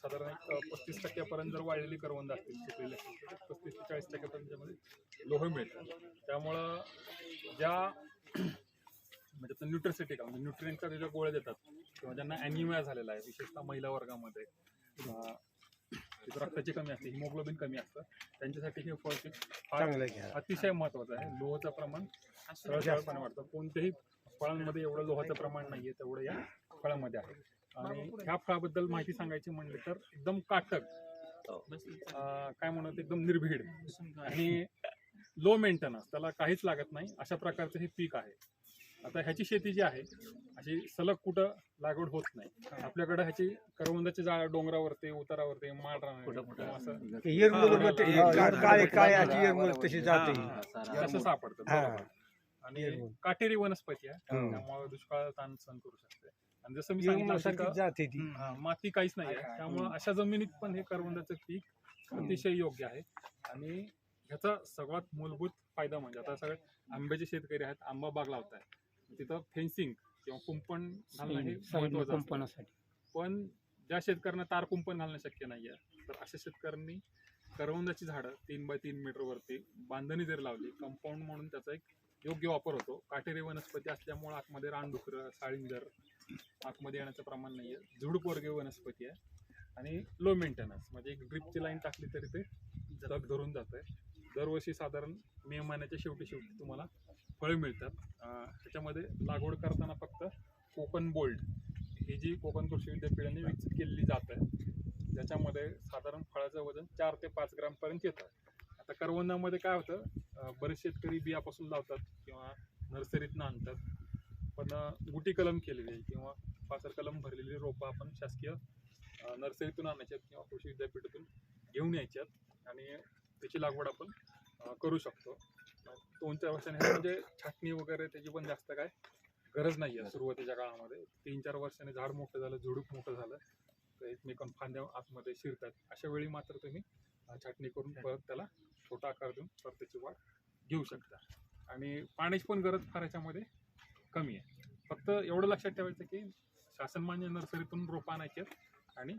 साधारण एक 35% जर वाढलेली करवंद असतील शिकलेली असतील तर 35 ते 40% त्याच्यामध्ये लोह मिळतं. त्यामुळं ज्या म्हणजे न्यूट्रिसिटी का म्हणजे न्यूट्रिएंटच्या ज्या गोळ्या देतात किंवा ज्यांना ॲनिमिया झालेला आहे विशेषतः महिला वर्गामध्ये रक्ताची कमी असते, हिमोग्लोबिन कमी असतं, त्यांच्यासाठी हे फळ फार अतिशय महत्त्वाचं आहे. लोहाचं प्रमाण सरळपणे वाढतं. कोणत्याही फळांमध्ये एवढं लोहाचं प्रमाण नाही आहे तेवढं या फळामध्ये आहे. आणि ह्या फळाबद्दल माहिती सांगायची म्हणले तर एकदम काटक, काय म्हणत एकदम निर्भीड आणि लो मेंटेनन्स, त्याला काहीच लागत नाही अशा प्रकारचं हे पीक आहे. आता ह्याची शेती जी आहे अशी सलग कुठं लागवड होत नाही. आपल्याकडे ह्याची करवंदाची जाळ डोंगरावरती उतारावरती माळ असं सापडतं. आणि काटेरी वनस्पती आहे त्यामुळे दुष्काळ ताण सहन करू शकते. आणि जसं मी सांगितलं माती काहीच नाही आहे त्यामुळे अशा जमिनीत पण हे करवंदाचं पीक अतिशय योग्य आहे. आणि ह्याचा सगळ्यात मूलभूत फायदा म्हणजे आता सगळे आंब्याचे शेतकरी आहेत, आंबा बाग लावताय, तिथं फेन्सिंग किंवा कुंपण घालणं हे महत्वाचं असतं. पण ज्या शेतकऱ्यांना तार कुंपण घालणं शक्य नाहीये तर अशा शेतकऱ्यांनी करवंदाची झाडं 3 बाय 3 मीटरवरती बांधणी जर लावली कंपाऊंड म्हणून त्याचा एक योग्य वापर होतो. काटेरी वनस्पती असल्यामुळे आतमध्ये रानडुकरं साळिंजर आतमध्ये येण्याचं प्रमाण नाहीये. झुडूपवर्गीय वनस्पती आहे आणि लो मेंटेनन्स म्हणजे एक ड्रिपची लाईन टाकली तरी ते जग धरून जात आहे. दरवर्षी साधारण मे महिन्याच्या शेवटी तुम्हाला फळं मिळतात. त्याच्यामध्ये लागवड करताना फक्त कोकण गोल्ड ही जी कोकण कृषी विद्यापीठाने विकसित केलेली जात आहे त्याच्यामध्ये साधारण फळाचं वजन 4 ते 5 ग्रामपर्यंत येतं. आता करवंदामध्ये काय होतं, बरेच शेतकरी बियापासून लावतात किंवा नर्सरीतनं आणतात, पण गुटी कलम केलेली आहे किंवा पाचर कलम भरलेली रोपं आपण शासकीय नर्सरीतून आणायची आहेत किंवा कृषी विद्यापीठातून घेऊन यायची आहेत आणि त्याची लागवड आपण करू शकतो. 2-4 वर्षांनी म्हणजे छाटणी वगैरे त्याची पण जास्त काय गरज नाही आहे सुरुवातीच्या काळामध्ये. 3-4 वर्षांनी झाड मोठं झालं, झुडूप मोठं झालं तर एकमेकांना फांद्या आतमध्ये शिरतात. अशा वेळी मात्र तुम्ही छाटणी करून परत त्याला छोटा आकार देऊन परत त्याची वाढ घेऊ शकता. आणि पाण्याची पण गरज फार ह्याच्यामध्ये कमी आहे. फक्त एवढं लक्षात ठेवायचं की शासनमान्य नर्सरीतून रोपं आणायची आहेत आणि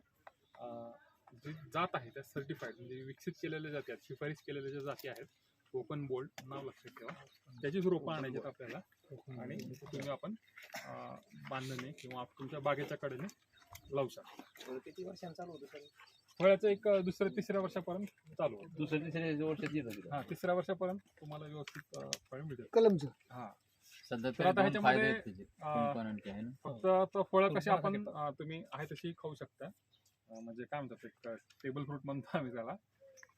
जी जात आहे त्या सर्टिफाईड म्हणजे विकसित केलेल्या जाती आहेत, शिफारस केलेल्या ज्या जाती आहेत, कोकण बोल्ड नाव लक्षात ठेवा, त्याचीच रोपं आणायची आहेत आपल्याला आणि तुम्ही आपण बांधणे किंवा तुमच्या बागेच्या कडेने लावू शकता. किती वर्षांनी चालू होतं सर? फळाचं एक 2-3 वर्षापर्यंत चालू होतं. 2-3 वर्षात येतं. 3 वर्षापर्यंत तुम्हाला व्यवस्थित फळ मिळेल. कलमचं सध्या आता ह्याच्यामध्ये फक्त फक्त फळं कशी आपण तुम्ही आहे तशी खाऊ शकता. म्हणजे काय म्हणतात एक टेबल फ्रूट म्हणतो आम्ही त्याला,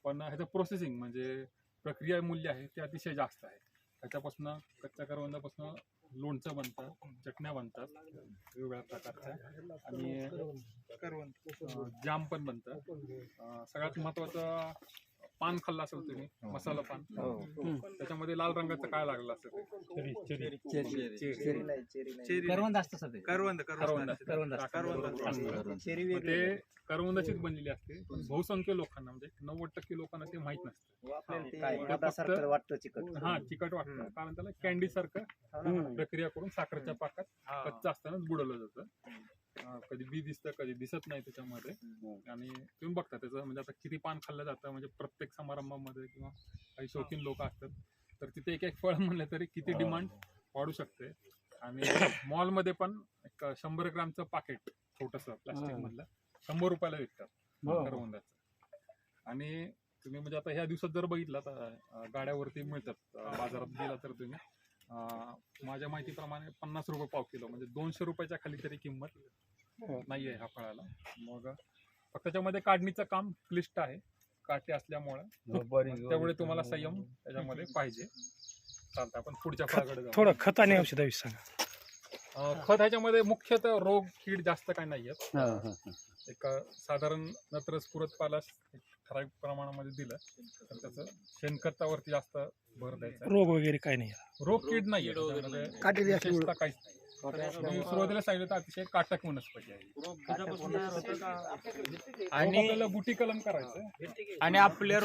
पण ह्याचं प्रोसेसिंग म्हणजे प्रक्रिया मूल्य आहे ते अतिशय जास्त आहे. त्याच्यापासून कच्च्या करवंदापासून लोणचं बनतं, चटण्या बनतात वेगवेगळ्या प्रकारच्या आणि जाम पण बनतं. सगळ्यात महत्त्वाचं पान खाल्लं असेल तुम्ही, मसाला पान, त्याच्यामध्ये लाल रंगाचं काय लागलं असेल करवंद असतं सध्या. ते करवंदाचीच बनलेली असते. पण बहुसंख्य लोकांना म्हणजे 90% लोकांना ते माहित नसतं. चिकट वाटतं कारण त्याला कॅन्डी सारखं प्रक्रिया करून साखरेच्या पाकात कच्चं असतानाच बुडवलं जातं. कधी बी दिसतं कधी दिसत नाही त्याच्यामध्ये. आणि तुम्ही बघता त्याचं म्हणजे आता किती पान खाल्लं जातं म्हणजे प्रत्येक समारंभामध्ये किंवा काही शौकीन लोक असतात तर तिथे एक फळ म्हणलं तरी किती डिमांड वाढू शकते. आणि मॉलमध्ये पण एक 100 ग्रामचं पाकिट छोटंसं प्लास्टिक मधलं 100 रुपयाला विकतात करवंदाचं. आणि तुम्ही म्हणजे आता ह्या दिवसात जर बघितलं तर गाड्यावरती मिळतात, बाजारात गेला तर तुम्ही माझ्या माहितीप्रमाणे 50 रुपये पाव किलो म्हणजे 200 रुपयाच्या खाली तरी किंमत नाही आहे ह्या फळाला. मग फक्त त्याच्यामध्ये काढणीचं काम क्लिष्ट आहे काटे असल्यामुळे तेवढे तुम्हाला संयम त्याच्यामध्ये पाहिजे. चालतं आपण पुढच्या फळाकडे जाऊ. थोडं खत आणि औषधाविषयी सांगा. खत ह्याच्यामध्ये मुख्यतः रोग कीड जास्त काही नाही आहेत. एक साधारण नत्र स्फुरत पालास ठराविक प्रमाणामध्ये दिलं तर त्याचं शेणखतावरती जास्त भर द्यायचा. रोग वगैरे काही नाही, रोग कीड नाही काहीच नाही. सुरुवातीला सांगितलं तर अतिशय काटक वनस्पती आहे आणि गुटी कलम करायचं आणि आपल्या